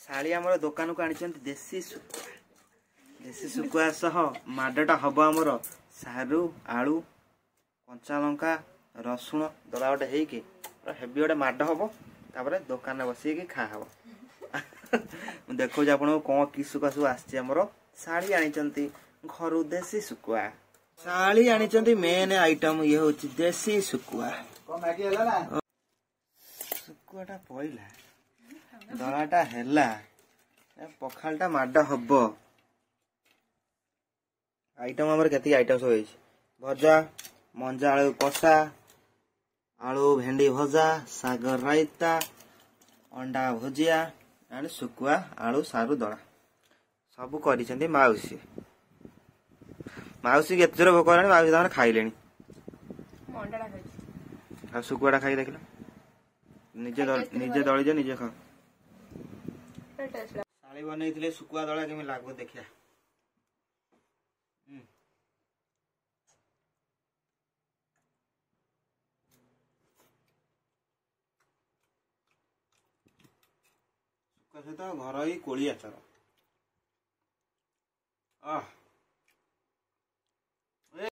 शाली आमर दुकान को आनी देसी शुकुआ। देसी शुकुआ सह माडटा हम आमर सारू आलू कंचा लंका रसुण दला गोटे हेकी हेवी गोटे माड हम तापर दुकान बस खा हम देखो आप कौन कि शुकुआ सब आमर शाली आनी घर देसी शुकुआ। शाली आनी मेन आइटम ये हूँ देसी शुकुआ। शुकुआटा पड़ा दलाटा है पखालटा माड हम आइटम आमर के आइटम सब भजा मंजा आलू कषा आलू भेंडी भजा सागर रायता अंडा भुजिया एंड शुकुआ आलू सारू दला सब कर माउसी। माउसी के जोर भोक है माउसी तक खाइले शुकुआटा खाई देख निजे दलिज निजे खा शाली बनई शुकुआ दला केमी लागू देखिया। सहित घर ही कोली आचार